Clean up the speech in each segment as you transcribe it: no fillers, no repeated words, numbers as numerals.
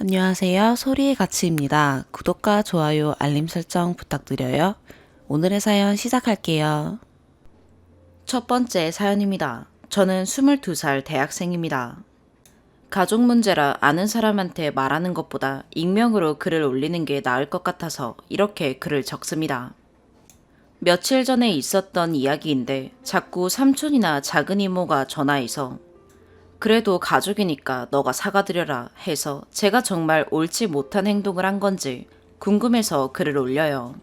안녕하세요. 소리의 가치입니다. 구독과 좋아요, 알림 설정 부탁드려요. 오늘의 사연 시작할게요. 첫 번째 사연입니다. 저는 22살 대학생입니다. 가족 문제라 아는 사람한테 말하는 것보다 익명으로 글을 올리는 게 나을 것 같아서 이렇게 글을 적습니다. 며칠 전에 있었던 이야기인데 자꾸 삼촌이나 작은 이모가 전화해서 그래도 가족이니까 너가 사과드려라 해서 제가 정말 옳지 못한 행동을 한 건지 궁금해서 글을 올려요.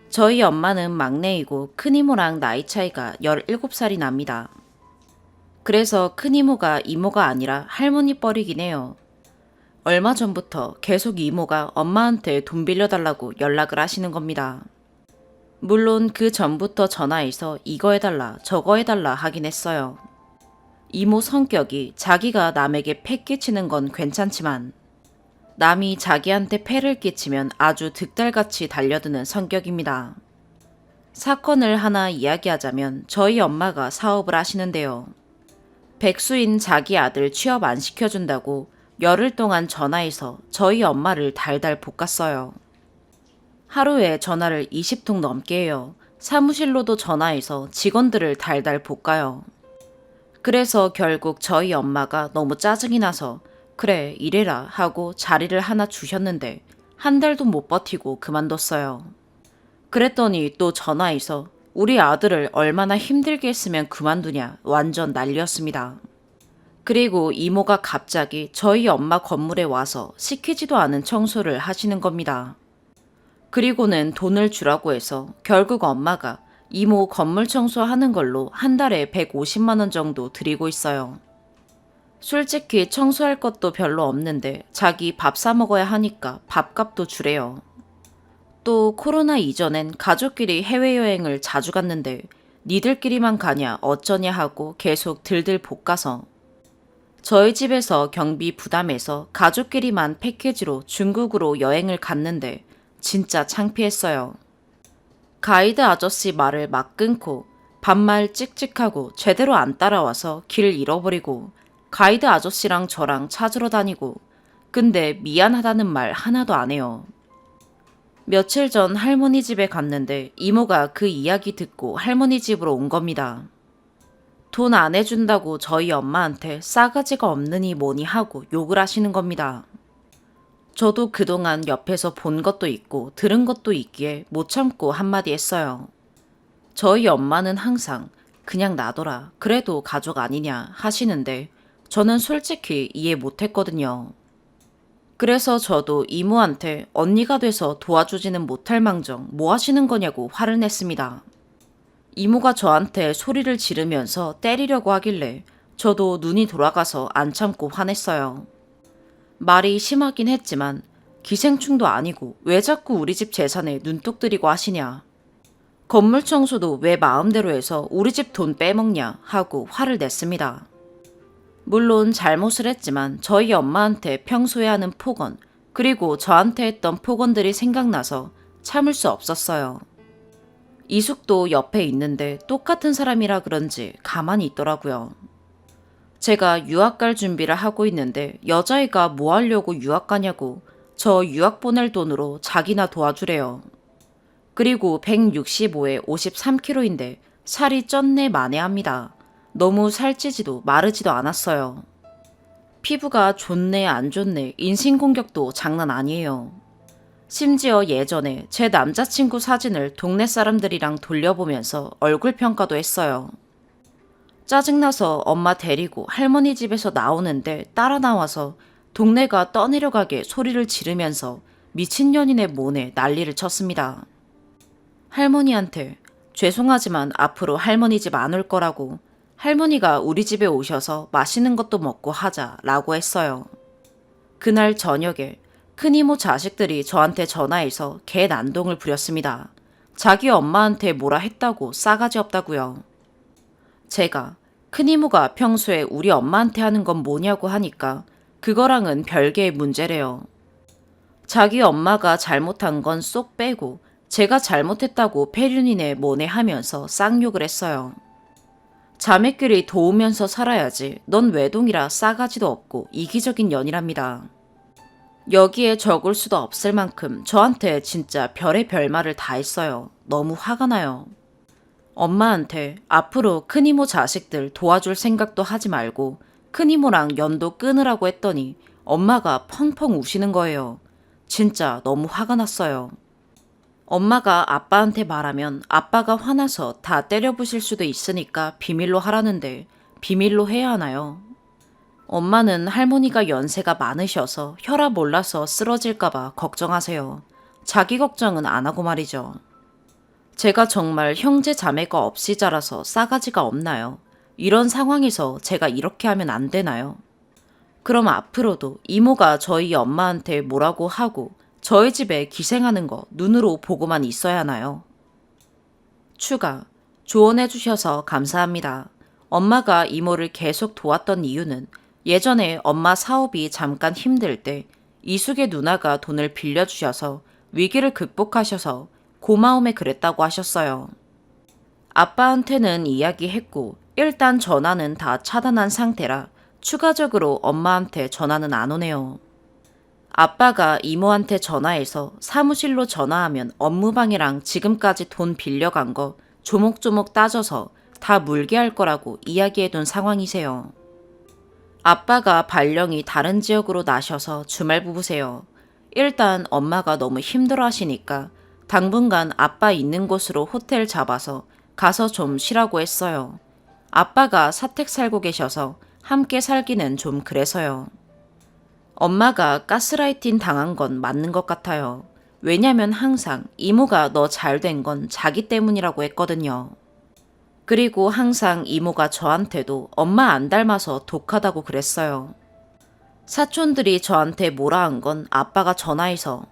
저희 엄마는 막내이고 큰이모랑 나이 차이가 17살이 납니다. 그래서 큰이모가 이모가 아니라 할머니 뻘이긴 해요. 얼마 전부터 계속 이모가 엄마한테 돈 빌려달라고 연락을 하시는 겁니다. 물론 그 전부터 전화해서 이거 해달라 저거 해달라 하긴 했어요. 이모 성격이 자기가 남에게 패 끼치는 건 괜찮지만 남이 자기한테 패를 끼치면 아주 득달같이 달려드는 성격입니다. 사건을 하나 이야기하자면 저희 엄마가 사업을 하시는데요. 백수인 자기 아들 취업 안 시켜준다고 열흘 동안 전화해서 저희 엄마를 달달 볶았어요. 하루에 전화를 20통 넘게 해요. 사무실로도 전화해서 직원들을 달달 볶아요. 그래서 결국 저희 엄마가 너무 짜증이 나서 그래 이래라 하고 자리를 하나 주셨는데 한 달도 못 버티고 그만뒀어요. 그랬더니 또 전화해서 우리 아들을 얼마나 힘들게 했으면 그만두냐 완전 난리였습니다. 그리고 이모가 갑자기 저희 엄마 건물에 와서 시키지도 않은 청소를 하시는 겁니다. 그리고는 돈을 주라고 해서 결국 엄마가 이모 건물 청소하는 걸로 한 달에 150만 원 정도 드리고 있어요. 솔직히 청소할 것도 별로 없는데 자기 밥 사 먹어야 하니까 밥값도 주래요. 또 코로나 이전엔 가족끼리 해외여행을 자주 갔는데 니들끼리만 가냐 어쩌냐 하고 계속 들들 볶아서 저희 집에서 경비 부담해서 가족끼리만 패키지로 중국으로 여행을 갔는데 진짜 창피했어요. 가이드 아저씨 말을 막 끊고 반말 찍찍하고 제대로 안 따라와서 길 잃어버리고 가이드 아저씨랑 저랑 찾으러 다니고 근데 미안하다는 말 하나도 안 해요. 며칠 전 할머니 집에 갔는데 이모가 그 이야기 듣고 할머니 집으로 온 겁니다. 돈 안 해준다고 저희 엄마한테 싸가지가 없느니 뭐니 하고 욕을 하시는 겁니다. 저도 그동안 옆에서 본 것도 있고 들은 것도 있기에 못 참고 한마디 했어요. 저희 엄마는 항상 그냥 놔둬라 그래도 가족 아니냐 하시는데 저는 솔직히 이해 못했거든요. 그래서 저도 이모한테 언니가 돼서 도와주지는 못할 망정 뭐 하시는 거냐고 화를 냈습니다. 이모가 저한테 소리를 지르면서 때리려고 하길래 저도 눈이 돌아가서 안 참고 화냈어요. 말이 심하긴 했지만 기생충도 아니고 왜 자꾸 우리 집 재산에 눈독 들이고 하시냐. 건물 청소도 왜 마음대로 해서 우리 집 돈 빼먹냐 하고 화를 냈습니다. 물론 잘못을 했지만 저희 엄마한테 평소에 하는 폭언 그리고 저한테 했던 폭언들이 생각나서 참을 수 없었어요. 이숙도 옆에 있는데 똑같은 사람이라 그런지 가만히 있더라고요. 제가 유학 갈 준비를 하고 있는데 여자애가 뭐 하려고 유학 가냐고 저 유학 보낼 돈으로 자기나 도와주래요. 그리고 165에 53kg인데 살이 쪘네 마네합니다. 너무 살찌지도 마르지도 않았어요. 피부가 좋네 안 좋네 인신공격도 장난 아니에요. 심지어 예전에 제 남자친구 사진을 동네 사람들이랑 돌려보면서 얼굴 평가도 했어요. 짜증나서 엄마 데리고 할머니 집에서 나오는데 따라 나와서 동네가 떠내려가게 소리를 지르면서 미친년이네 뭐네 난리를 쳤습니다. 할머니한테 죄송하지만 앞으로 할머니 집 안 올 거라고 할머니가 우리 집에 오셔서 맛있는 것도 먹고 하자라고 했어요. 그날 저녁에 큰이모 자식들이 저한테 전화해서 개 난동을 부렸습니다. 자기 엄마한테 뭐라 했다고 싸가지 없다고요. 제가 큰이모가 평소에 우리 엄마한테 하는 건 뭐냐고 하니까 그거랑은 별개의 문제래요. 자기 엄마가 잘못한 건 쏙 빼고 제가 잘못했다고 폐륜이네 뭐네 하면서 쌍욕을 했어요. 자매끼리 도우면서 살아야지 넌 외동이라 싸가지도 없고 이기적인 년이랍니다. 여기에 적을 수도 없을 만큼 저한테 진짜 별의 별말을 다 했어요. 너무 화가 나요. 엄마한테 앞으로 큰이모 자식들 도와줄 생각도 하지 말고 큰이모랑 연도 끊으라고 했더니 엄마가 펑펑 우시는 거예요. 진짜 너무 화가 났어요. 엄마가 아빠한테 말하면 아빠가 화나서 다 때려부실 수도 있으니까 비밀로 하라는데 비밀로 해야 하나요? 엄마는 할머니가 연세가 많으셔서 혈압 올라서 쓰러질까봐 걱정하세요. 자기 걱정은 안 하고 말이죠. 제가 정말 형제 자매가 없이 자라서 싸가지가 없나요? 이런 상황에서 제가 이렇게 하면 안 되나요? 그럼 앞으로도 이모가 저희 엄마한테 뭐라고 하고 저희 집에 기생하는 거 눈으로 보고만 있어야 하나요? 추가. 조언해 주셔서 감사합니다. 엄마가 이모를 계속 도왔던 이유는 예전에 엄마 사업이 잠깐 힘들 때 이숙의 누나가 돈을 빌려주셔서 위기를 극복하셔서 고마움에 그랬다고 하셨어요. 아빠한테는 이야기했고 일단 전화는 다 차단한 상태라 추가적으로 엄마한테 전화는 안 오네요. 아빠가 이모한테 전화해서 사무실로 전화하면 업무방해랑 지금까지 돈 빌려간 거 조목조목 따져서 다 물게 할 거라고 이야기해둔 상황이세요. 아빠가 발령이 다른 지역으로 나셔서 주말 부부세요. 일단 엄마가 너무 힘들어 하시니까 당분간 아빠 있는 곳으로 호텔 잡아서 가서 좀 쉬라고 했어요. 아빠가 사택 살고 계셔서 함께 살기는 좀 그래서요. 엄마가 가스라이팅 당한 건 맞는 것 같아요. 왜냐면 항상 이모가 너 잘 된 건 자기 때문이라고 했거든요. 그리고 항상 이모가 저한테도 엄마 안 닮아서 독하다고 그랬어요. 사촌들이 저한테 뭐라 한 건 아빠가 전화해서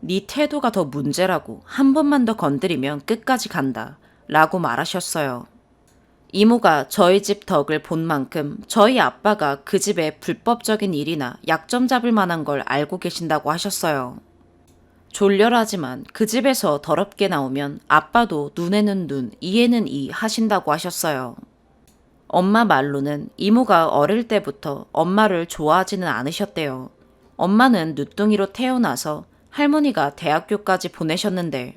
네 태도가 더 문제라고 한 번만 더 건드리면 끝까지 간다 라고 말하셨어요. 이모가 저희 집 덕을 본 만큼 저희 아빠가 그 집에 불법적인 일이나 약점 잡을 만한 걸 알고 계신다고 하셨어요. 졸렬하지만 그 집에서 더럽게 나오면 아빠도 눈에는 눈, 이에는 이 하신다고 하셨어요. 엄마 말로는 이모가 어릴 때부터 엄마를 좋아하지는 않으셨대요. 엄마는 늦둥이로 태어나서 할머니가 대학교까지 보내셨는데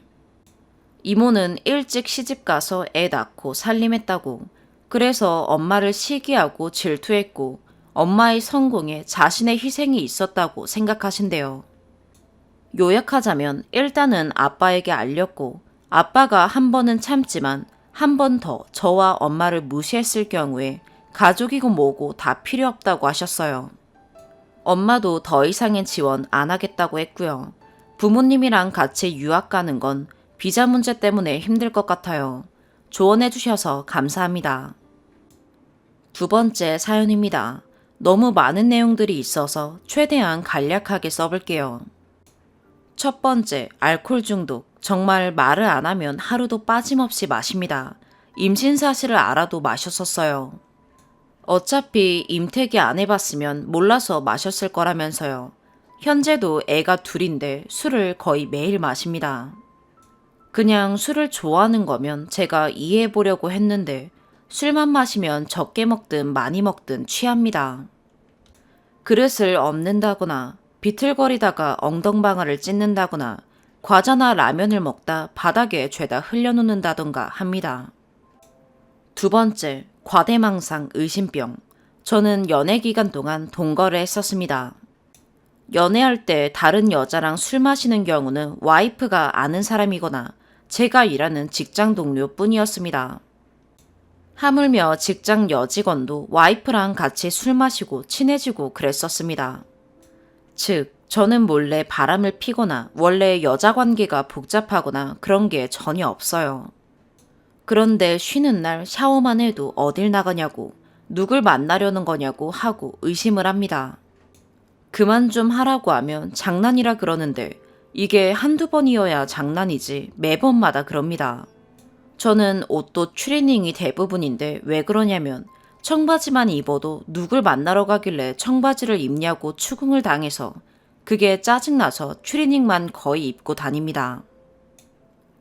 이모는 일찍 시집가서 애 낳고 살림했다고. 그래서 엄마를 시기하고 질투했고 엄마의 성공에 자신의 희생이 있었다고 생각하신대요. 요약하자면 일단은 아빠에게 알렸고 아빠가 한 번은 참지만 한 번 더 저와 엄마를 무시했을 경우에 가족이고 뭐고 다 필요 없다고 하셨어요. 엄마도 더 이상의 지원 안 하겠다고 했고요. 부모님이랑 같이 유학 가는 건 비자 문제 때문에 힘들 것 같아요. 조언해 주셔서 감사합니다. 두 번째 사연입니다. 너무 많은 내용들이 있어서 최대한 간략하게 써볼게요. 첫 번째, 알코올 중독. 정말 말을 안 하면 하루도 빠짐없이 마십니다. 임신 사실을 알아도 마셨었어요. 어차피 임태기 안 해봤으면 몰라서 마셨을 거라면서요. 현재도 애가 둘인데 술을 거의 매일 마십니다. 그냥 술을 좋아하는 거면 제가 이해해 보려고 했는데 술만 마시면 적게 먹든 많이 먹든 취합니다. 그릇을 엎는다거나 비틀거리다가 엉덩방아를 찢는다거나 과자나 라면을 먹다 바닥에 죄다 흘려놓는다던가 합니다. 두 번째, 과대망상 의심병. 저는 연애 기간 동안 동거를 했었습니다. 연애할 때 다른 여자랑 술 마시는 경우는 와이프가 아는 사람이거나 제가 일하는 직장 동료 뿐이었습니다. 하물며 직장 여직원도 와이프랑 같이 술 마시고 친해지고 그랬었습니다. 즉, 저는 몰래 바람을 피거나 원래 여자 관계가 복잡하거나 그런 게 전혀 없어요. 그런데 쉬는 날 샤워만 해도 어딜 나가냐고, 누굴 만나려는 거냐고 하고 의심을 합니다. 그만 좀 하라고 하면 장난이라 그러는데 이게 한두 번이어야 장난이지 매번마다 그럽니다. 저는 옷도 추리닝이 대부분인데 왜 그러냐면 청바지만 입어도 누굴 만나러 가길래 청바지를 입냐고 추궁을 당해서 그게 짜증나서 추리닝만 거의 입고 다닙니다.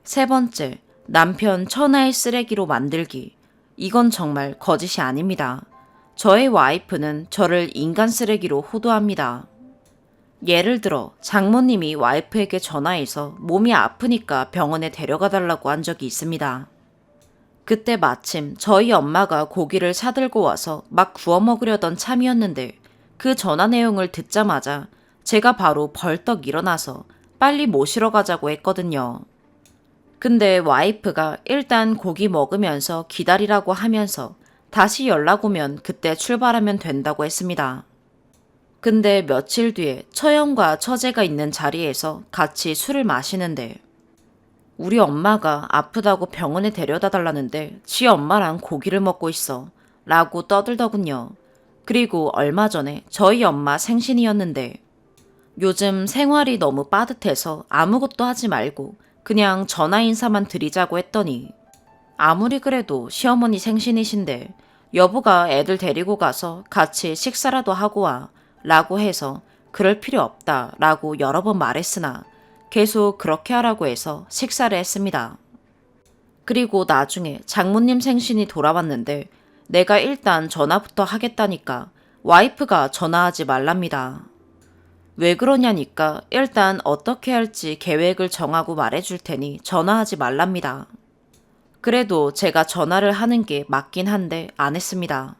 세 번째, 남편 천하의 쓰레기로 만들기. 이건 정말 거짓이 아닙니다. 저의 와이프는 저를 인간 쓰레기로 호도합니다. 예를 들어 장모님이 와이프에게 전화해서 몸이 아프니까 병원에 데려가 달라고 한 적이 있습니다. 그때 마침 저희 엄마가 고기를 사들고 와서 막 구워 먹으려던 참이었는데 그 전화 내용을 듣자마자 제가 바로 벌떡 일어나서 빨리 모시러 가자고 했거든요. 근데 와이프가 일단 고기 먹으면서 기다리라고 하면서 다시 연락 오면 그때 출발하면 된다고 했습니다. 근데 며칠 뒤에 처형과 처제가 있는 자리에서 같이 술을 마시는데 우리 엄마가 아프다고 병원에 데려다 달라는데 지 엄마랑 고기를 먹고 있어 라고 떠들더군요. 그리고 얼마 전에 저희 엄마 생신이었는데 요즘 생활이 너무 빠듯해서 아무것도 하지 말고 그냥 전화 인사만 드리자고 했더니 아무리 그래도 시어머니 생신이신데 여보가 애들 데리고 가서 같이 식사라도 하고 와 라고 해서 그럴 필요 없다 라고 여러 번 말했으나 계속 그렇게 하라고 해서 식사를 했습니다. 그리고 나중에 장모님 생신이 돌아왔는데 내가 일단 전화부터 하겠다니까 와이프가 전화하지 말랍니다. 왜 그러냐니까 일단 어떻게 할지 계획을 정하고 말해줄 테니 전화하지 말랍니다. 그래도 제가 전화를 하는 게 맞긴 한데 안 했습니다.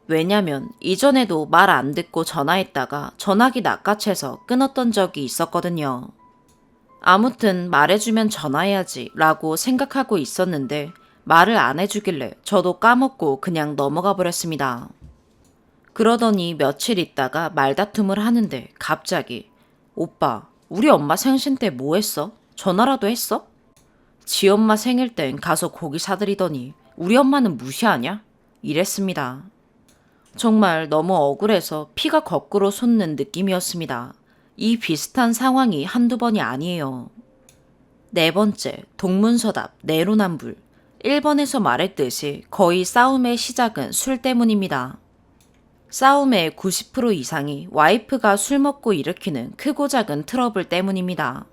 왜냐면 이전에도 말 안 듣고 전화했다가 전화기 낚아채서 끊었던 적이 있었거든요. 아무튼 말해주면 전화해야지 라고 생각하고 있었는데 말을 안 해주길래 저도 까먹고 그냥 넘어가 버렸습니다. 그러더니 며칠 있다가 말다툼을 하는데 갑자기 오빠, 우리 엄마 생신 때 뭐 했어? 전화라도 했어? 지 엄마 생일 땐 가서 고기 사드리더니 우리 엄마는 무시하냐? 이랬습니다. 정말 너무 억울해서 피가 거꾸로 솟는 느낌이었습니다. 이 비슷한 상황이 한두 번이 아니에요. 네 번째, 동문서답, 내로남불. 1번에서 말했듯이 거의 싸움의 시작은 술 때문입니다. 싸움의 90% 이상이 와이프가 술 먹고 일으키는 크고 작은 트러블 때문입니다.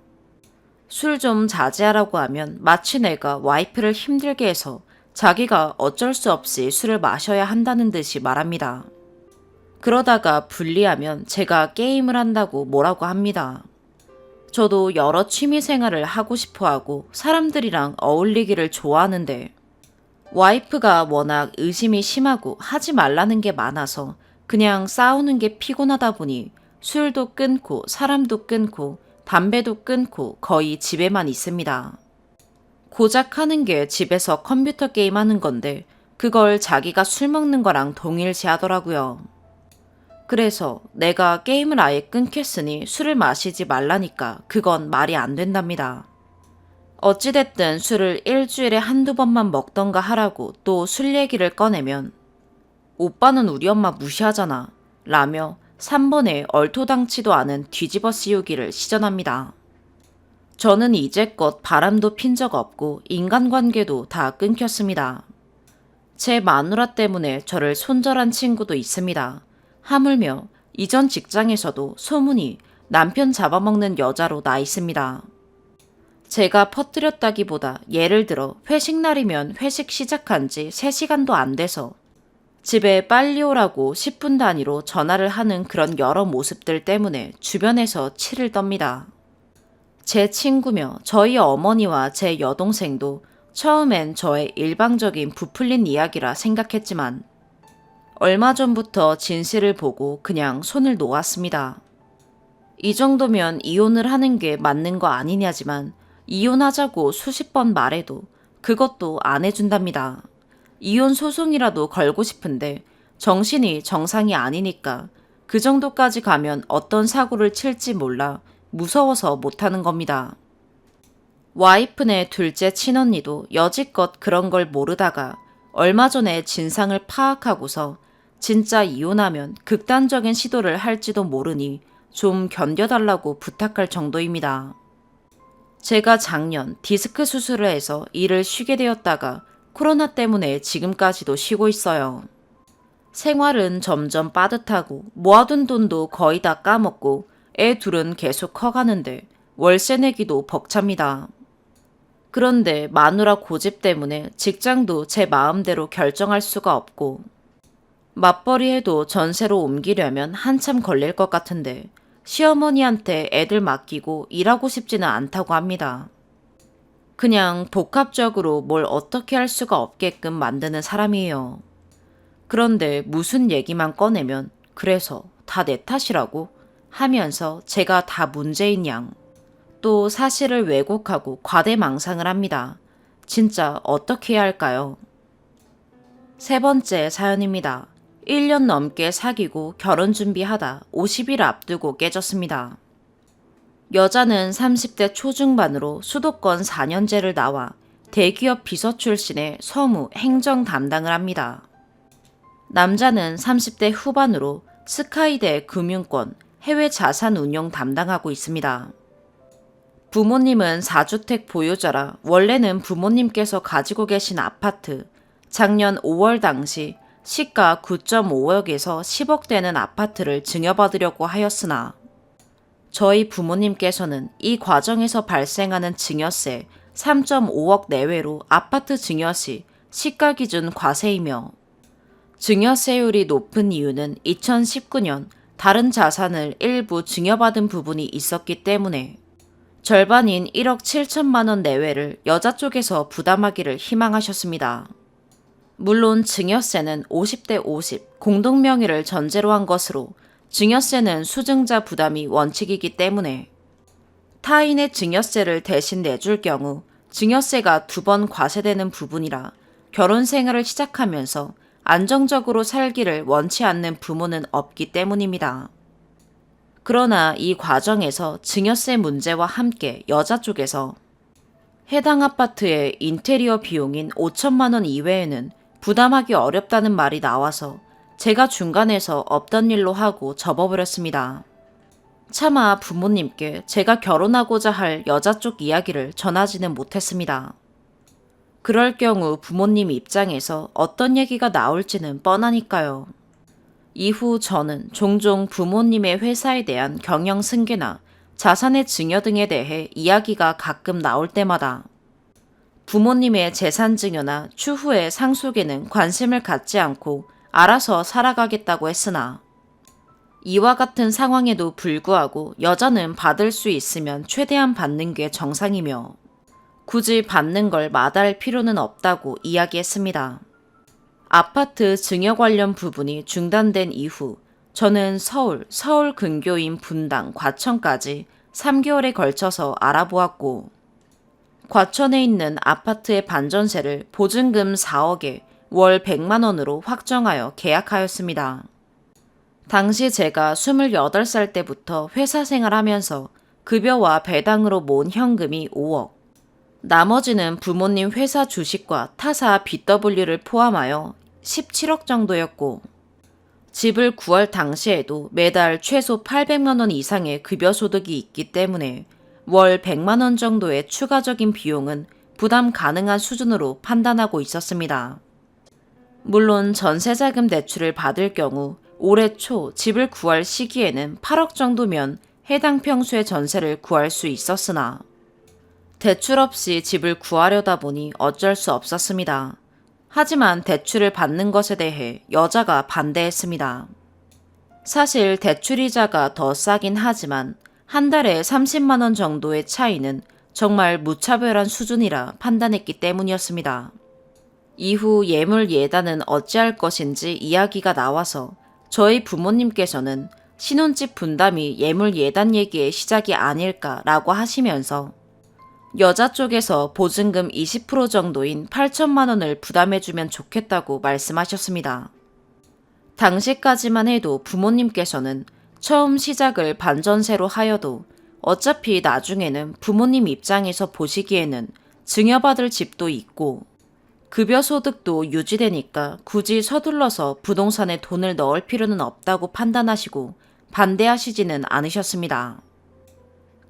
술 좀 자제하라고 하면 마치 내가 와이프를 힘들게 해서 자기가 어쩔 수 없이 술을 마셔야 한다는 듯이 말합니다. 그러다가 분리하면 제가 게임을 한다고 뭐라고 합니다. 저도 여러 취미 생활을 하고 싶어 하고 사람들이랑 어울리기를 좋아하는데 와이프가 워낙 의심이 심하고 하지 말라는 게 많아서 그냥 싸우는 게 피곤하다 보니 술도 끊고 사람도 끊고 담배도 끊고 거의 집에만 있습니다. 고작 하는 게 집에서 컴퓨터 게임 하는 건데 그걸 자기가 술 먹는 거랑 동일시 하더라고요. 그래서 내가 게임을 아예 끊겠으니 술을 마시지 말라니까 그건 말이 안 된답니다. 어찌됐든 술을 일주일에 한두 번만 먹던가 하라고 또 술 얘기를 꺼내면 오빠는 우리 엄마 무시하잖아 라며 3번에 얼토당치도 않은 뒤집어 씌우기를 시전합니다. 저는 이제껏 바람도 핀 적 없고 인간관계도 다 끊겼습니다. 제 마누라 때문에 저를 손절한 친구도 있습니다. 하물며 이전 직장에서도 소문이 남편 잡아먹는 여자로 나 있습니다. 제가 퍼뜨렸다기보다 예를 들어 회식 날이면 회식 시작한 지 3시간도 안 돼서 집에 빨리 오라고 10분 단위로 전화를 하는 그런 여러 모습들 때문에 주변에서 치를 떱니다. 제 친구며 저희 어머니와 제 여동생도 처음엔 저의 일방적인 부풀린 이야기라 생각했지만 얼마 전부터 진실을 보고 그냥 손을 놓았습니다. 이 정도면 이혼을 하는 게 맞는 거 아니냐지만 이혼하자고 수십 번 말해도 그것도 안 해준답니다. 이혼 소송이라도 걸고 싶은데 정신이 정상이 아니니까 그 정도까지 가면 어떤 사고를 칠지 몰라 무서워서 못하는 겁니다. 와이프네 둘째 친언니도 여지껏 그런 걸 모르다가 얼마 전에 진상을 파악하고서 진짜 이혼하면 극단적인 시도를 할지도 모르니 좀 견뎌달라고 부탁할 정도입니다. 제가 작년 디스크 수술을 해서 일을 쉬게 되었다가 코로나 때문에 지금까지도 쉬고 있어요. 생활은 점점 빠듯하고 모아둔 돈도 거의 다 까먹고 애 둘은 계속 커가는데 월세 내기도 벅찹니다. 그런데 마누라 고집 때문에 직장도 제 마음대로 결정할 수가 없고 맞벌이 해도 전세로 옮기려면 한참 걸릴 것 같은데 시어머니한테 애들 맡기고 일하고 싶지는 않다고 합니다. 그냥 복합적으로 뭘 어떻게 할 수가 없게끔 만드는 사람이에요. 그런데 무슨 얘기만 꺼내면 그래서 다 내 탓이라고 하면서 제가 다 문제인 양. 또 사실을 왜곡하고 과대망상을 합니다. 진짜 어떻게 해야 할까요? 세 번째 사연입니다. 1년 넘게 사귀고 결혼 준비하다 50일 앞두고 깨졌습니다. 여자는 30대 초중반으로 수도권 4년제를 나와 대기업 비서 출신의 서무 행정 담당을 합니다. 남자는 30대 후반으로 스카이대 금융권 해외 자산 운용 담당하고 있습니다. 부모님은 4주택 보유자라 원래는 부모님께서 가지고 계신 아파트, 작년 5월 당시 시가 9.5억에서 10억 되는 아파트를 증여받으려고 하였으나 저희 부모님께서는 이 과정에서 발생하는 증여세 3.5억 내외로 아파트 증여 시 시가 기준 과세이며 증여세율이 높은 이유는 2019년 다른 자산을 일부 증여받은 부분이 있었기 때문에 절반인 1억 7천만 원 내외를 여자 쪽에서 부담하기를 희망하셨습니다. 물론 증여세는 50대 50 공동명의를 전제로 한 것으로 증여세는 수증자 부담이 원칙이기 때문에 타인의 증여세를 대신 내줄 경우 증여세가 2번 과세되는 부분이라 결혼 생활을 시작하면서 안정적으로 살기를 원치 않는 부모는 없기 때문입니다. 그러나 이 과정에서 증여세 문제와 함께 여자 쪽에서 해당 아파트의 인테리어 비용인 5천만 원 이외에는 부담하기 어렵다는 말이 나와서 제가 중간에서 없던 일로 하고 접어버렸습니다. 차마 부모님께 제가 결혼하고자 할 여자 쪽 이야기를 전하지는 못했습니다. 그럴 경우 부모님 입장에서 어떤 얘기가 나올지는 뻔하니까요. 이후 저는 종종 부모님의 회사에 대한 경영 승계나 자산의 증여 등에 대해 이야기가 가끔 나올 때마다 부모님의 재산 증여나 추후의 상속에는 관심을 갖지 않고 알아서 살아가겠다고 했으나 이와 같은 상황에도 불구하고 여자는 받을 수 있으면 최대한 받는 게 정상이며 굳이 받는 걸 마다할 필요는 없다고 이야기했습니다. 아파트 증여 관련 부분이 중단된 이후 저는 서울 근교인 분당, 과천까지 3개월에 걸쳐서 알아보았고 과천에 있는 아파트의 반전세를 보증금 4억에 월 100만 원으로 확정하여 계약하였습니다. 당시 제가 28살 때부터 회사 생활하면서 급여와 배당으로 모은 현금이 5억, 나머지는 부모님 회사 주식과 타사 BW를 포함하여 17억 정도였고 집을 구할 당시에도 매달 최소 800만 원 이상의 급여 소득이 있기 때문에 월 100만 원 정도의 추가적인 비용은 부담 가능한 수준으로 판단하고 있었습니다. 물론 전세자금 대출을 받을 경우 올해 초 집을 구할 시기에는 8억 정도면 해당 평수의 전세를 구할 수 있었으나 대출 없이 집을 구하려다 보니 어쩔 수 없었습니다. 하지만 대출을 받는 것에 대해 여자가 반대했습니다. 사실 대출이자가 더 싸긴 하지만 한 달에 30만 원 정도의 차이는 정말 무차별한 수준이라 판단했기 때문이었습니다. 이후 예물 예단은 어찌할 것인지 이야기가 나와서 저희 부모님께서는 신혼집 분담이 예물 예단 얘기의 시작이 아닐까라고 하시면서 여자 쪽에서 보증금 20% 정도인 8천만 원을 부담해주면 좋겠다고 말씀하셨습니다. 당시까지만 해도 부모님께서는 처음 시작을 반전세로 하여도 어차피 나중에는 부모님 입장에서 보시기에는 증여받을 집도 있고 급여 소득도 유지되니까 굳이 서둘러서 부동산에 돈을 넣을 필요는 없다고 판단하시고 반대하시지는 않으셨습니다.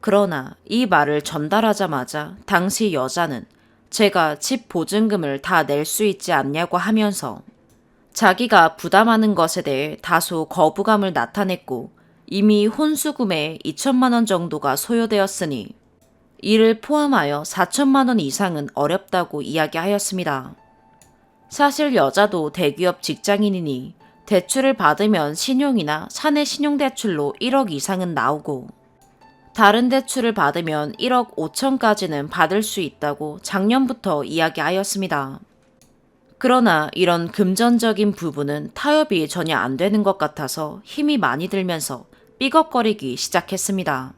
그러나 이 말을 전달하자마자 당시 여자는 제가 집 보증금을 다 낼 수 있지 않냐고 하면서 자기가 부담하는 것에 대해 다소 거부감을 나타냈고 이미 혼수금에 2천만 원 정도가 소요되었으니 이를 포함하여 4천만 원 이상은 어렵다고 이야기하였습니다. 사실 여자도 대기업 직장인이니 대출을 받으면 신용이나 사내 신용대출로 1억 이상은 나오고 다른 대출을 받으면 1억 5천까지는 받을 수 있다고 작년부터 이야기하였습니다. 그러나 이런 금전적인 부분은 타협이 전혀 안 되는 것 같아서 힘이 많이 들면서 삐걱거리기 시작했습니다.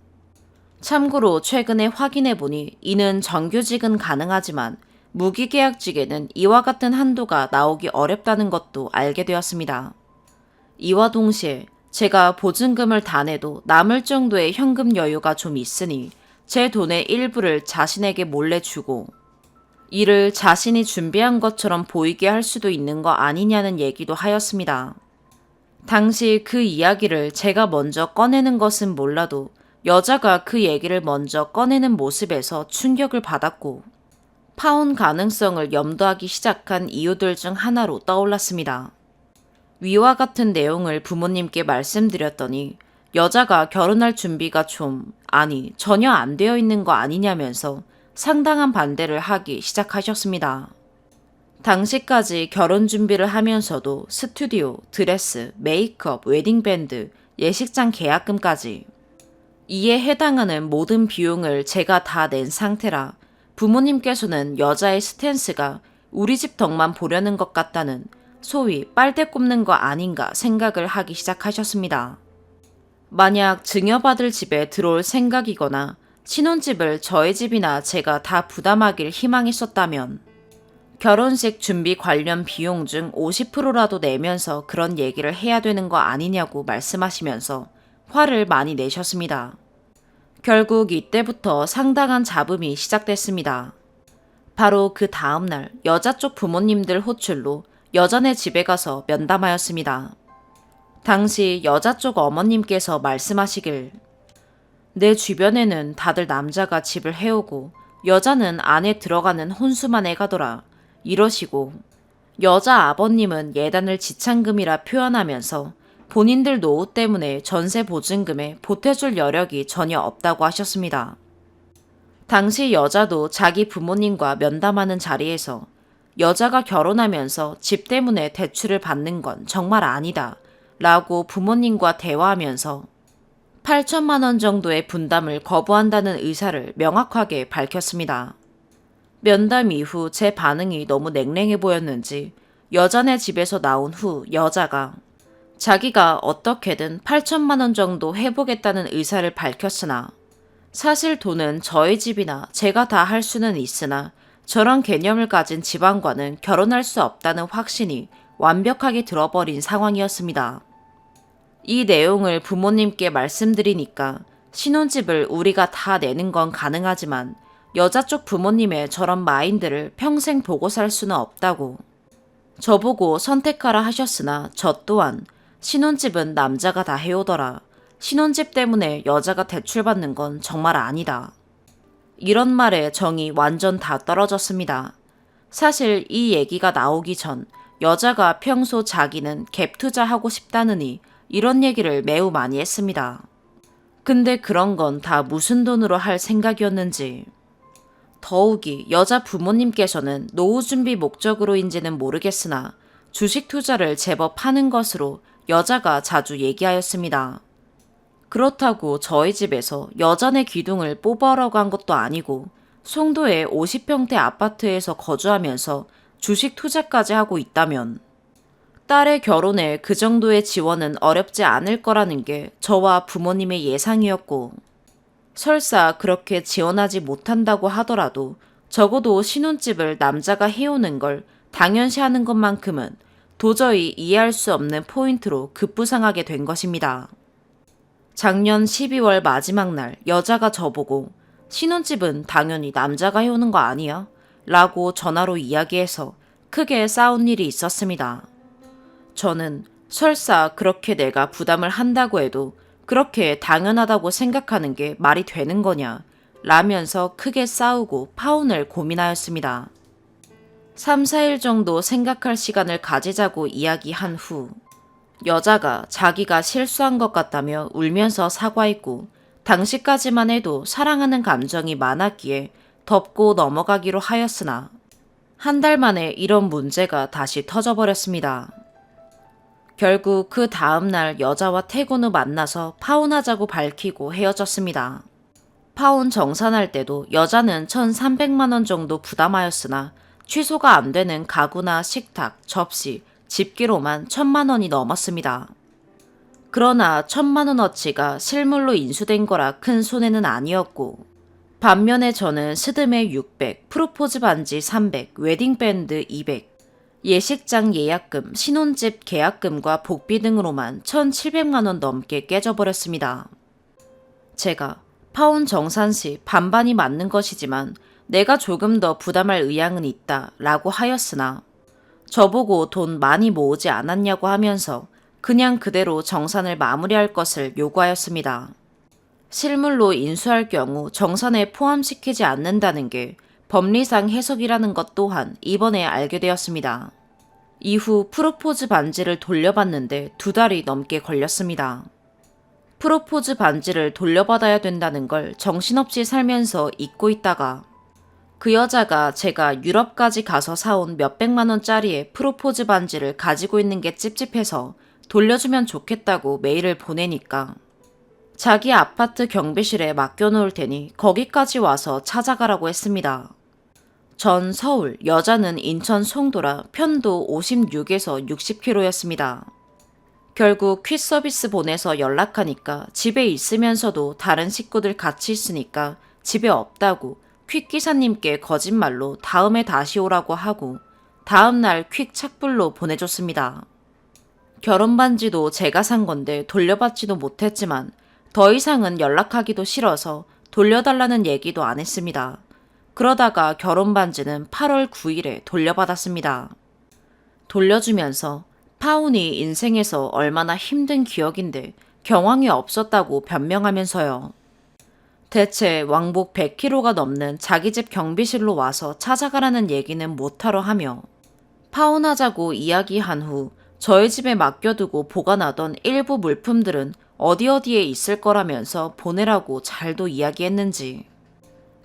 참고로 최근에 확인해보니 이는 정규직은 가능하지만 무기계약직에는 이와 같은 한도가 나오기 어렵다는 것도 알게 되었습니다. 이와 동시에 제가 보증금을 다 내도 남을 정도의 현금 여유가 좀 있으니 제 돈의 일부를 자신에게 몰래 주고 이를 자신이 준비한 것처럼 보이게 할 수도 있는 거 아니냐는 얘기도 하였습니다. 당시 그 이야기를 제가 먼저 꺼내는 것은 몰라도 여자가 그 얘기를 먼저 꺼내는 모습에서 충격을 받았고 파혼 가능성을 염두하기 시작한 이유들 중 하나로 떠올랐습니다. 위와 같은 내용을 부모님께 말씀드렸더니 여자가 결혼할 준비가 전혀 안 되어 있는 거 아니냐면서 상당한 반대를 하기 시작하셨습니다. 당시까지 결혼 준비를 하면서도 스튜디오, 드레스, 메이크업, 웨딩밴드, 예식장 계약금까지 이에 해당하는 모든 비용을 제가 다 낸 상태라 부모님께서는 여자의 스탠스가 우리 집 덕만 보려는 것 같다는 소위 빨대 꼽는 거 아닌가 생각을 하기 시작하셨습니다. 만약 증여받을 집에 들어올 생각이거나 신혼집을 저의 집이나 제가 다 부담하길 희망했었다면 결혼식 준비 관련 비용 중 50%라도 내면서 그런 얘기를 해야 되는 거 아니냐고 말씀하시면서 화를 많이 내셨습니다. 결국 이때부터 상당한 잡음이 시작됐습니다. 바로 그 다음날 여자 쪽 부모님들 호출로 여자네 집에 가서 면담하였습니다. 당시 여자 쪽 어머님께서 말씀하시길 내 주변에는 다들 남자가 집을 해오고 여자는 안에 들어가는 혼수만 해가더라 이러시고 여자 아버님은 예단을 지참금이라 표현하면서 본인들 노후 때문에 전세 보증금에 보태줄 여력이 전혀 없다고 하셨습니다. 당시 여자도 자기 부모님과 면담하는 자리에서 여자가 결혼하면서 집 때문에 대출을 받는 건 정말 아니다 라고 부모님과 대화하면서 8천만 원 정도의 분담을 거부한다는 의사를 명확하게 밝혔습니다. 면담 이후 제 반응이 너무 냉랭해 보였는지 여자네 집에서 나온 후 여자가 자기가 어떻게든 8천만 원 정도 해보겠다는 의사를 밝혔으나 사실 돈은 저희 집이나 제가 다 할 수는 있으나 저런 개념을 가진 집안과는 결혼할 수 없다는 확신이 완벽하게 들어버린 상황이었습니다. 이 내용을 부모님께 말씀드리니까 신혼집을 우리가 다 내는 건 가능하지만 여자 쪽 부모님의 저런 마인드를 평생 보고 살 수는 없다고 저보고 선택하라 하셨으나 저 또한 신혼집은 남자가 다 해오더라. 신혼집 때문에 여자가 대출받는 건 정말 아니다. 이런 말에 정이 완전 다 떨어졌습니다. 사실 이 얘기가 나오기 전 여자가 평소 자기는 갭 투자하고 싶다느니 이런 얘기를 매우 많이 했습니다. 근데 그런 건 다 무슨 돈으로 할 생각이었는지. 더욱이 여자 부모님께서는 노후 준비 목적으로인지는 모르겠으나 주식 투자를 제법 하는 것으로 여자가 자주 얘기하였습니다. 그렇다고 저희 집에서 여자네 기둥을 뽑아오라고 한 것도 아니고 송도의 50평대 아파트에서 거주하면서 주식 투자까지 하고 있다면 딸의 결혼에 그 정도의 지원은 어렵지 않을 거라는 게 저와 부모님의 예상이었고 설사 그렇게 지원하지 못한다고 하더라도 적어도 신혼집을 남자가 해오는 걸 당연시하는 것만큼은 도저히 이해할 수 없는 포인트로 급부상하게 된 것입니다. 작년 12월 마지막 날 여자가 저보고 신혼집은 당연히 남자가 해오는 거 아니야? 라고 전화로 이야기해서 크게 싸운 일이 있었습니다. 저는 설사 그렇게 내가 부담을 한다고 해도 그렇게 당연하다고 생각하는 게 말이 되는 거냐 라면서 크게 싸우고 파혼을 고민하였습니다. 3, 4일 정도 생각할 시간을 가지자고 이야기한 후 여자가 자기가 실수한 것 같다며 울면서 사과했고 당시까지만 해도 사랑하는 감정이 많았기에 덮고 넘어가기로 하였으나 한 달 만에 이런 문제가 다시 터져버렸습니다. 결국 그 다음날 여자와 퇴근 후 만나서 파혼하자고 밝히고 헤어졌습니다. 파혼 정산할 때도 여자는 1,300만 원 정도 부담하였으나 취소가 안 되는 가구나 식탁, 접시, 집기로만 1,000만 원이 넘었습니다. 그러나 1,000만 원어치가 실물로 인수된 거라 큰 손해는 아니었고, 반면에 저는 스드메 600, 프로포즈 반지 300, 웨딩밴드 200, 예식장 예약금, 신혼집 계약금과 복비 등으로만 1,700만 원 넘게 깨져버렸습니다. 제가 파혼 정산 시 반반이 맞는 것이지만 내가 조금 더 부담할 의향은 있다 라고 하였으나 저보고 돈 많이 모으지 않았냐고 하면서 그냥 그대로 정산을 마무리할 것을 요구하였습니다. 실물로 인수할 경우 정산에 포함시키지 않는다는 게 법리상 해석이라는 것 또한 이번에 알게 되었습니다. 이후 프로포즈 반지를 돌려받는데 2달이 넘게 걸렸습니다. 프로포즈 반지를 돌려받아야 된다는 걸 정신없이 살면서 잊고 있다가 그 여자가 제가 유럽까지 가서 사온 몇백만 원짜리의 프로포즈 반지를 가지고 있는 게 찝찝해서 돌려주면 좋겠다고 메일을 보내니까 자기 아파트 경비실에 맡겨놓을 테니 거기까지 와서 찾아가라고 했습니다. 전 서울, 여자는 인천 송도라 편도 56에서 60km였습니다. 결국 퀵서비스 보내서 연락하니까 집에 있으면서도 다른 식구들 같이 있으니까 집에 없다고 퀵기사님께 거짓말로 다음에 다시 오라고 하고 다음날 퀵 착불로 보내줬습니다. 결혼 반지도 제가 산 건데 돌려받지도 못했지만 더 이상은 연락하기도 싫어서 돌려달라는 얘기도 안 했습니다. 그러다가 결혼 반지는 8월 9일에 돌려받았습니다. 돌려주면서 파혼이 인생에서 얼마나 힘든 기억인데 경황이 없었다고 변명하면서요. 대체 왕복 100km가 넘는 자기 집 경비실로 와서 찾아가라는 얘기는 못하러 하며 파혼하자고 이야기한 후 저희 집에 맡겨두고 보관하던 일부 물품들은 어디에 있을 거라면서 보내라고 잘도 이야기했는지.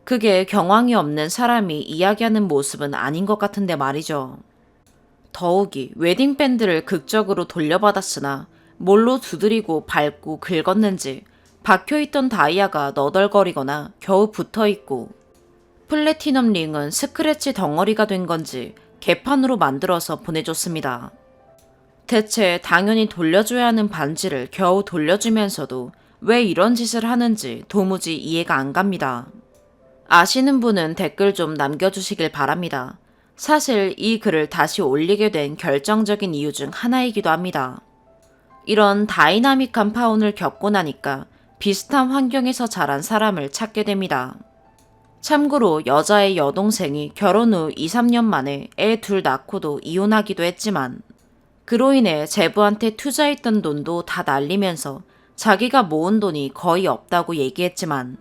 그게 경황이 없는 사람이 이야기하는 모습은 아닌 것 같은데 말이죠. 더욱이 웨딩밴드를 극적으로 돌려받았으나 뭘로 두드리고 밟고 긁었는지 박혀있던 다이아가 너덜거리거나 겨우 붙어있고 플래티넘 링은 스크래치 덩어리가 된 건지 개판으로 만들어서 보내줬습니다. 대체 당연히 돌려줘야 하는 반지를 겨우 돌려주면서도 왜 이런 짓을 하는지 도무지 이해가 안 갑니다. 아시는 분은 댓글 좀 남겨주시길 바랍니다. 사실 이 글을 다시 올리게 된 결정적인 이유 중 하나이기도 합니다. 이런 다이나믹한 파혼을 겪고 나니까 비슷한 환경에서 자란 사람을 찾게 됩니다. 참고로 여자의 여동생이 결혼 후 2, 3년 만에 애 둘 낳고도 이혼하기도 했지만 그로 인해 제부한테 투자했던 돈도 다 날리면서 자기가 모은 돈이 거의 없다고 얘기했지만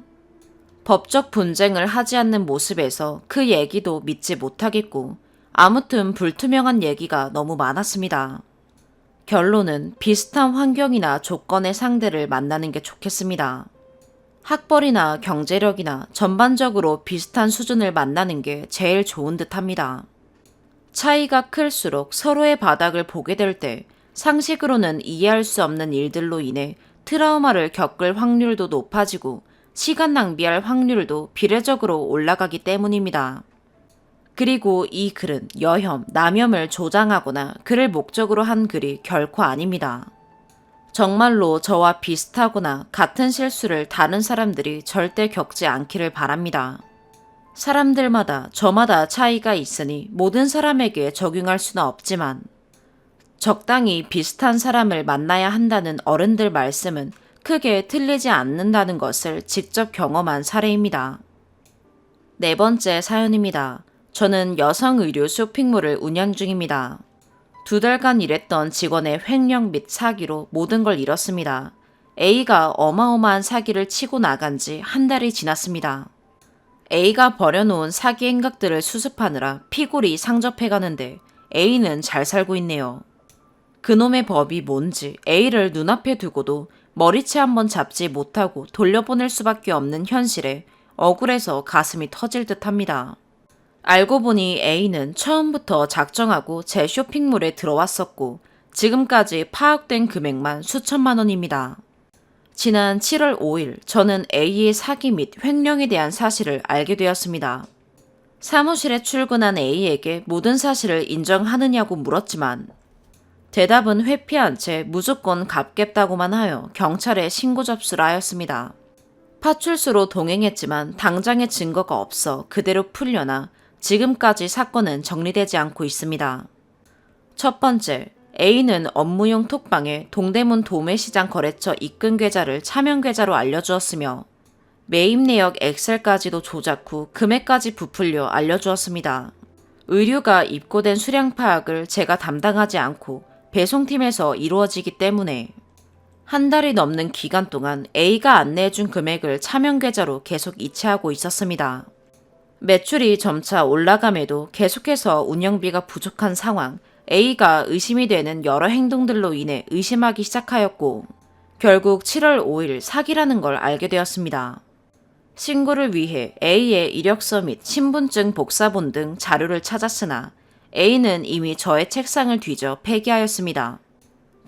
법적 분쟁을 하지 않는 모습에서 그 얘기도 믿지 못하겠고 아무튼 불투명한 얘기가 너무 많았습니다. 결론은 비슷한 환경이나 조건의 상대를 만나는 게 좋겠습니다. 학벌이나 경제력이나 전반적으로 비슷한 수준을 만나는 게 제일 좋은 듯 합니다. 차이가 클수록 서로의 바닥을 보게 될 때 상식으로는 이해할 수 없는 일들로 인해 트라우마를 겪을 확률도 높아지고 시간 낭비할 확률도 비례적으로 올라가기 때문입니다. 그리고 이 글은 여혐, 남혐을 조장하거나 그를 목적으로 한 글이 결코 아닙니다. 정말로 저와 비슷하거나 같은 실수를 다른 사람들이 절대 겪지 않기를 바랍니다. 사람들마다 저마다 차이가 있으니 모든 사람에게 적용할 수는 없지만 적당히 비슷한 사람을 만나야 한다는 어른들 말씀은 크게 틀리지 않는다는 것을 직접 경험한 사례입니다. 4번째 사연입니다. 저는 여성 의류 쇼핑몰을 운영 중입니다. 2달간 일했던 직원의 횡령 및 사기로 모든 걸 잃었습니다. A가 어마어마한 사기를 치고 나간 지 1달이 지났습니다. A가 버려놓은 사기 행각들을 수습하느라 피골이 상접해가는데 A는 잘 살고 있네요. 그놈의 법이 뭔지 A를 눈앞에 두고도 머리채 한번 잡지 못하고 돌려보낼 수밖에 없는 현실에 억울해서 가슴이 터질 듯 합니다. 알고 보니 A는 처음부터 작정하고 제 쇼핑몰에 들어왔었고 지금까지 파악된 금액만 수천만 원입니다. 지난 7월 5일 저는 A의 사기 및 횡령에 대한 사실을 알게 되었습니다. 사무실에 출근한 A에게 모든 사실을 인정하느냐고 물었지만 대답은 회피한 채 무조건 갚겠다고만 하여 경찰에 신고 접수를 하였습니다. 파출소로 동행했지만 당장의 증거가 없어 그대로 풀려나 지금까지 사건은 정리되지 않고 있습니다. 첫 번째, A는 업무용 톡방에 동대문 도매시장 거래처 입금 계좌를 차명 계좌로 알려주었으며 매입 내역 엑셀까지도 조작 후 금액까지 부풀려 알려주었습니다. 의류가 입고된 수량 파악을 제가 담당하지 않고 배송팀에서 이루어지기 때문에 한 달이 넘는 기간 동안 A가 안내해준 금액을 차명 계좌로 계속 이체하고 있었습니다. 매출이 점차 올라감에도 계속해서 운영비가 부족한 상황, A가 의심이 되는 여러 행동들로 인해 의심하기 시작하였고 결국 7월 5일 사기라는 걸 알게 되었습니다. 신고를 위해 A의 이력서 및 신분증 복사본 등 자료를 찾았으나 A는 이미 저의 책상을 뒤져 폐기하였습니다.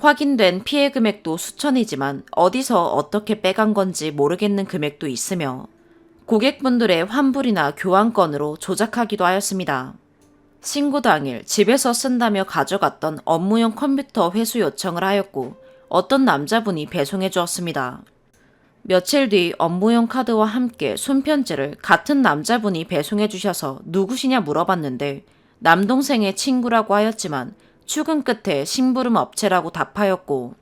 확인된 피해 금액도 수천이지만 어디서 어떻게 빼간 건지 모르겠는 금액도 있으며 고객분들의 환불이나 교환권으로 조작하기도 하였습니다. 신고 당일 집에서 쓴다며 가져갔던 업무용 컴퓨터 회수 요청을 하였고 어떤 남자분이 배송해 주었습니다. 며칠 뒤 업무용 카드와 함께 손편지를 같은 남자분이 배송해 주셔서 누구시냐 물어봤는데 남동생의 친구라고 하였지만 출근 끝에 심부름 업체라고 답하였고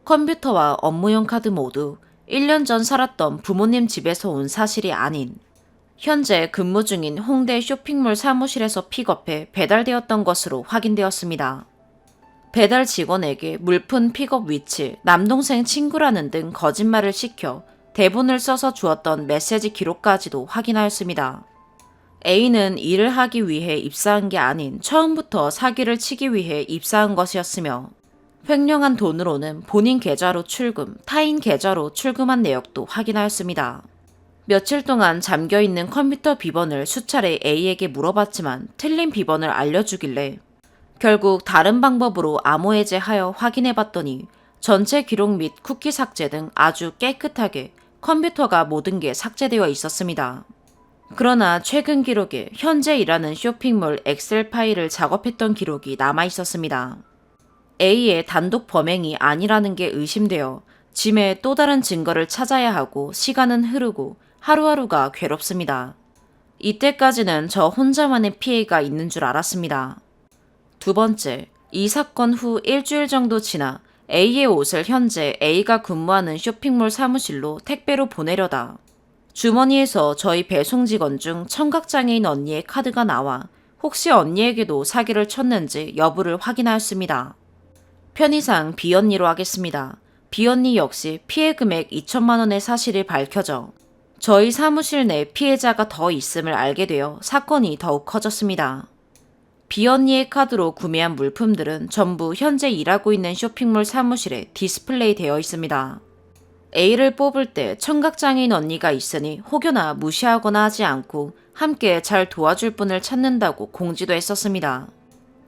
컴퓨터와 업무용 카드 모두 1년 전 살았던 부모님 집에서 온 사실이 아닌 현재 근무 중인 홍대 쇼핑몰 사무실에서 픽업해 배달되었던 것으로 확인되었습니다. 배달 직원에게 물품 픽업 위치, 남동생 친구라는 등 거짓말을 시켜 대본을 써서 주었던 메시지 기록까지도 확인하였습니다. A는 일을 하기 위해 입사한 게 아닌 처음부터 사기를 치기 위해 입사한 것이었으며 횡령한 돈으로는 본인 계좌로 출금, 타인 계좌로 출금한 내역도 확인하였습니다. 며칠 동안 잠겨있는 컴퓨터 비번을 수차례 A에게 물어봤지만 틀린 비번을 알려주길래 결국 다른 방법으로 암호 해제하여 확인해봤더니 전체 기록 및 쿠키 삭제 등 아주 깨끗하게 컴퓨터가 모든 게 삭제되어 있었습니다. 그러나 최근 기록에 현재 일하는 쇼핑몰 엑셀 파일을 작업했던 기록이 남아 있었습니다. A의 단독 범행이 아니라는 게 의심되어 짐에 또 다른 증거를 찾아야 하고 시간은 흐르고 하루하루가 괴롭습니다. 이때까지는 저 혼자만의 피해가 있는 줄 알았습니다. 두 번째, 이 사건 후 일주일 정도 지나 A의 옷을 현재 A가 근무하는 쇼핑몰 사무실로 택배로 보내려다 주머니에서 저희 배송 직원 중 청각장애인 언니의 카드가 나와 혹시 언니에게도 사기를 쳤는지 여부를 확인하였습니다. 편의상 B언니로 하겠습니다. B언니 역시 피해 금액 2천만 원의 사실이 밝혀져 저희 사무실 내 피해자가 더 있음을 알게 되어 사건이 더욱 커졌습니다. B언니의 카드로 구매한 물품들은 전부 현재 일하고 있는 쇼핑몰 사무실에 디스플레이 되어 있습니다. A를 뽑을 때 청각장애인 언니가 있으니 혹여나 무시하거나 하지 않고 함께 잘 도와줄 분을 찾는다고 공지도 했었습니다.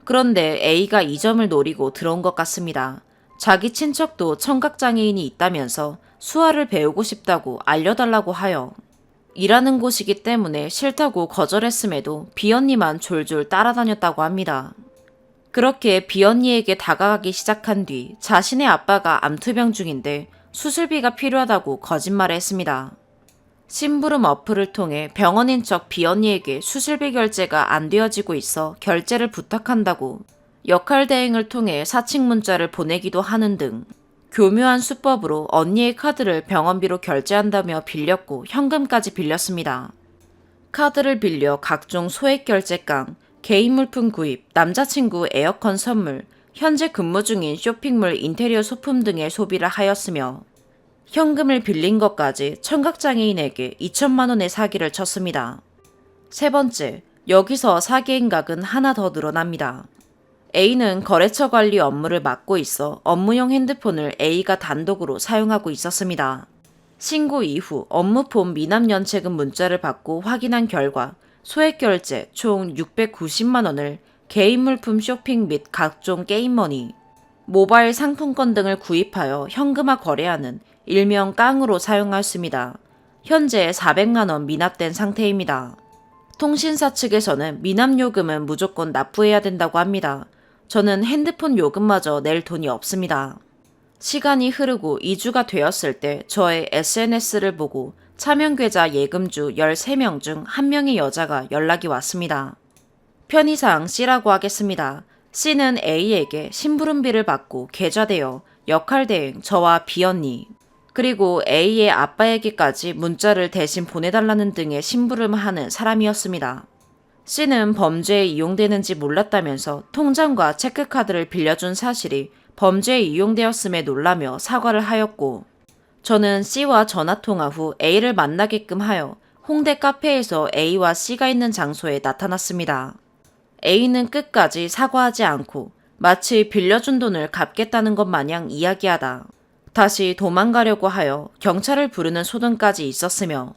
그런데 A가 이 점을 노리고 들어온 것 같습니다. 자기 친척도 청각장애인이 있다면서 수화를 배우고 싶다고 알려달라고 하여 일하는 곳이기 때문에 싫다고 거절했음에도 B언니만 졸졸 따라다녔다고 합니다. 그렇게 B언니에게 다가가기 시작한 뒤 자신의 아빠가 암투병 중인데 수술비가 필요하다고 거짓말을 했습니다. 심부름 어플을 통해 병원인 척 B언니에게 수술비 결제가 안 되어지고 있어 결제를 부탁한다고 역할 대행을 통해 사칭 문자를 보내기도 하는 등 교묘한 수법으로 언니의 카드를 병원비로 결제한다며 빌렸고 현금까지 빌렸습니다. 카드를 빌려 각종 소액 결제깡, 개인 물품 구입, 남자친구 에어컨 선물, 현재 근무 중인 쇼핑몰 인테리어 소품 등의 소비를 하였으며 현금을 빌린 것까지 청각장애인에게 2천만 원의 사기를 쳤습니다. 세 번째, 여기서 사기 행각은 하나 더 늘어납니다. A는 거래처 관리 업무를 맡고 있어 업무용 핸드폰을 A가 단독으로 사용하고 있었습니다. 신고 이후 업무폰 미납 연체금 문자를 받고 확인한 결과 소액 결제 총 690만 원을 개인 물품 쇼핑 및 각종 게임머니, 모바일 상품권 등을 구입하여 현금화 거래하는 일명 깡으로 사용하였습니다. 현재 400만 원 미납된 상태입니다. 통신사 측에서는 미납요금은 무조건 납부해야 된다고 합니다. 저는 핸드폰 요금마저 낼 돈이 없습니다. 시간이 흐르고 2주가 되었을 때 저의 SNS를 보고 차명계좌 예금주 13명 중 1명의 여자가 연락이 왔습니다. 편의상 C라고 하겠습니다. C는 A에게 심부름비를 받고 계좌대여, 역할대행, 저와 B언니, 그리고 A의 아빠에게까지 문자를 대신 보내달라는 등의 심부름을 하는 사람이었습니다. C는 범죄에 이용되는지 몰랐다면서 통장과 체크카드를 빌려준 사실이 범죄에 이용되었음에 놀라며 사과를 하였고, 저는 C와 전화통화 후 A를 만나게끔 하여 홍대 카페에서 A와 C가 있는 장소에 나타났습니다. A는 끝까지 사과하지 않고 마치 빌려준 돈을 갚겠다는 것 마냥 이야기하다 다시 도망가려고 하여 경찰을 부르는 소동까지 있었으며,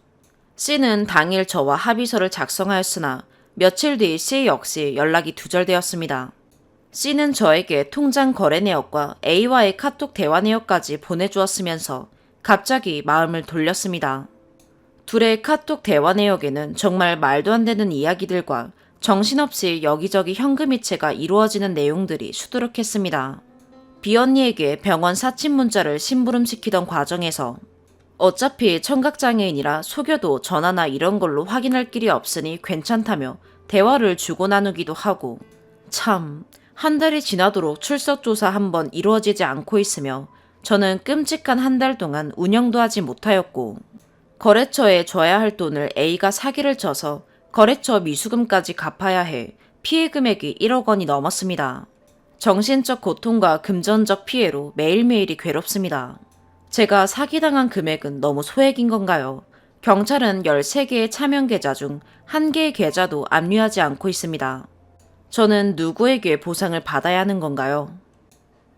C는 당일 저와 합의서를 작성하였으나 며칠 뒤 C 역시 연락이 두절되었습니다. C는 저에게 통장 거래 내역과 A와의 카톡 대화 내역까지 보내주었으면서 갑자기 마음을 돌렸습니다. 둘의 카톡 대화 내역에는 정말 말도 안 되는 이야기들과 정신없이 여기저기 현금 이체가 이루어지는 내용들이 수두룩했습니다. B언니에게 병원 사칭 문자를 심부름시키던 과정에서 어차피 청각장애인이라 속여도 전화나 이런 걸로 확인할 길이 없으니 괜찮다며 대화를 주고 나누기도 하고, 참, 한 달이 지나도록 출석조사 한번 이루어지지 않고 있으며 저는 끔찍한 한 달 동안 운영도 하지 못하였고, 거래처에 줘야 할 돈을 A가 사기를 쳐서 거래처 미수금까지 갚아야 해 피해 금액이 1억 원이 넘었습니다. 정신적 고통과 금전적 피해로 매일매일이 괴롭습니다. 제가 사기당한 금액은 너무 소액인 건가요? 경찰은 13개의 차명 계좌 중 1개의 계좌도 압류하지 않고 있습니다. 저는 누구에게 보상을 받아야 하는 건가요?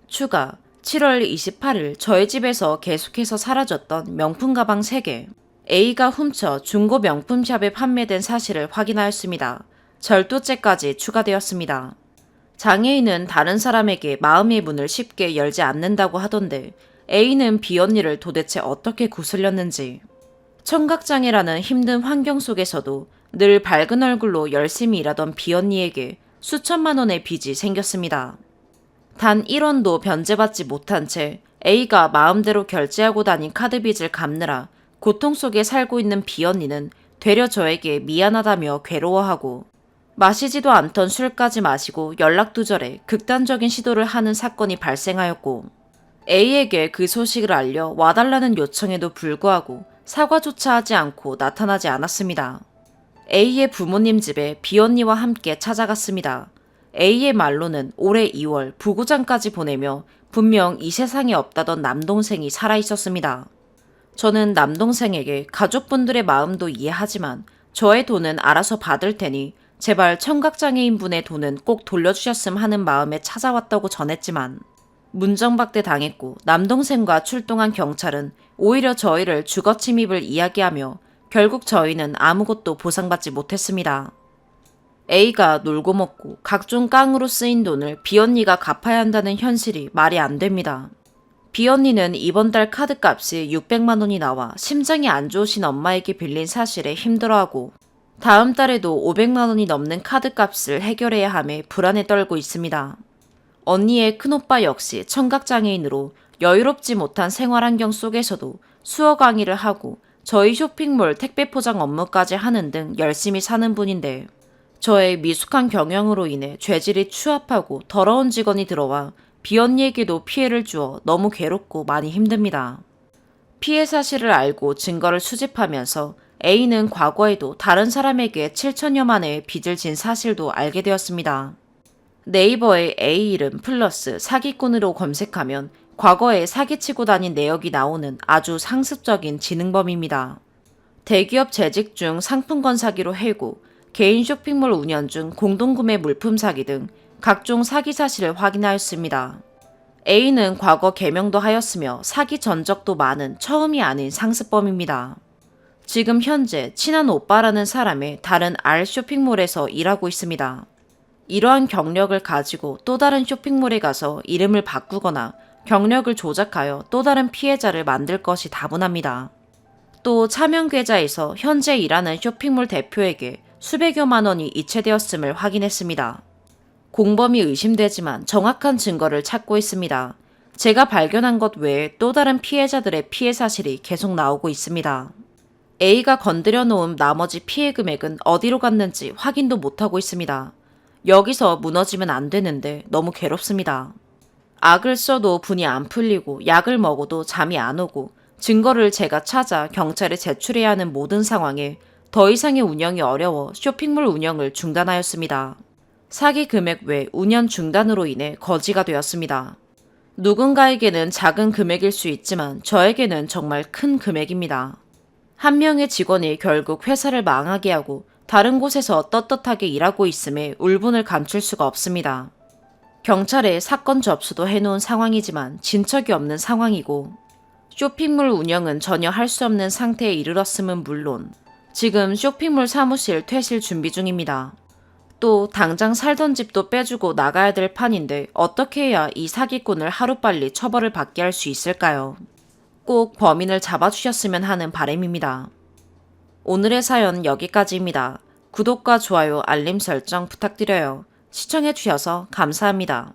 추가 7월 28일 저희 집에서 계속해서 사라졌던 명품 가방 3개. A가 훔쳐 중고 명품샵에 판매된 사실을 확인하였습니다. 절도죄까지 추가되었습니다. 장애인은 다른 사람에게 마음의 문을 쉽게 열지 않는다고 하던데 A는 B언니를 도대체 어떻게 구슬렸는지. 청각장애라는 힘든 환경 속에서도 늘 밝은 얼굴로 열심히 일하던 B언니에게 수천만 원의 빚이 생겼습니다. 단 1원도 변제받지 못한 채 A가 마음대로 결제하고 다닌 카드 빚을 갚느라 고통 속에 살고 있는 B언니는 되려 저에게 미안하다며 괴로워하고, 마시지도 않던 술까지 마시고 연락두절에 극단적인 시도를 하는 사건이 발생하였고, A에게 그 소식을 알려 와달라는 요청에도 불구하고 사과조차 하지 않고 나타나지 않았습니다. A의 부모님 집에 B언니와 함께 찾아갔습니다. A의 말로는 올해 2월 부고장까지 보내며 분명 이 세상에 없다던 남동생이 살아있었습니다. 저는 남동생에게 가족분들의 마음도 이해하지만 저의 돈은 알아서 받을 테니 제발 청각장애인분의 돈은 꼭 돌려주셨음 하는 마음에 찾아왔다고 전했지만, 문정박대 당했고 남동생과 출동한 경찰은 오히려 저희를 주거침입을 이야기하며 결국 저희는 아무것도 보상받지 못했습니다. A가 놀고 먹고 각종 깡으로 쓰인 돈을 B언니가 갚아야 한다는 현실이 말이 안 됩니다. B언니는 이번 달 카드값이 600만 원이 나와 심장이 안 좋으신 엄마에게 빌린 사실에 힘들어하고, 다음 달에도 500만 원이 넘는 카드값을 해결해야 함에 불안에 떨고 있습니다. 언니의 큰오빠 역시 청각장애인으로 여유롭지 못한 생활환경 속에서도 수어 강의를 하고 저희 쇼핑몰 택배 포장 업무까지 하는 등 열심히 사는 분인데, 저의 미숙한 경영으로 인해 죄질이 추합하고 더러운 직원이 들어와 B언니에게도 피해를 주어 너무 괴롭고 많이 힘듭니다. 피해 사실을 알고 증거를 수집하면서 A는 과거에도 다른 사람에게 7천여만 원의 빚을 진 사실도 알게 되었습니다. 네이버에 A 이름 플러스 사기꾼으로 검색하면 과거에 사기치고 다닌 내역이 나오는 아주 상습적인 지능범입니다. 대기업 재직 중 상품권 사기로 해고, 개인 쇼핑몰 운영 중 공동구매 물품 사기 등 각종 사기 사실을 확인하였습니다. A는 과거 개명도 하였으며 사기 전적도 많은 처음이 아닌 상습범입니다. 지금 현재 친한 오빠라는 사람의 다른 R 쇼핑몰에서 일하고 있습니다. 이러한 경력을 가지고 또 다른 쇼핑몰에 가서 이름을 바꾸거나 경력을 조작하여 또 다른 피해자를 만들 것이 다분합니다. 또 차명 계좌에서 현재 일하는 쇼핑몰 대표에게 수백여만 원이 이체되었음을 확인했습니다. 공범이 의심되지만 정확한 증거를 찾고 있습니다. 제가 발견한 것 외에 또 다른 피해자들의 피해 사실이 계속 나오고 있습니다. A가 건드려 놓은 나머지 피해 금액은 어디로 갔는지 확인도 못하고 있습니다. 여기서 무너지면 안 되는데 너무 괴롭습니다. 악을 써도 분이 안 풀리고 약을 먹어도 잠이 안 오고 증거를 제가 찾아 경찰에 제출해야 하는 모든 상황에 더 이상의 운영이 어려워 쇼핑몰 운영을 중단하였습니다. 사기 금액 외 운영 중단으로 인해 거지가 되었습니다. 누군가에게는 작은 금액일 수 있지만 저에게는 정말 큰 금액입니다. 한 명의 직원이 결국 회사를 망하게 하고 다른 곳에서 떳떳하게 일하고 있음에 울분을 감출 수가 없습니다. 경찰에 사건 접수도 해놓은 상황이지만 진척이 없는 상황이고 쇼핑몰 운영은 전혀 할 수 없는 상태에 이르렀음은 물론 지금 쇼핑몰 사무실 퇴실 준비 중입니다. 또 당장 살던 집도 빼주고 나가야 될 판인데 어떻게 해야 이 사기꾼을 하루빨리 처벌을 받게 할 수 있을까요? 꼭 범인을 잡아주셨으면 하는 바람입니다. 오늘의 사연 여기까지입니다. 구독과 좋아요, 알림 설정 부탁드려요. 시청해주셔서 감사합니다.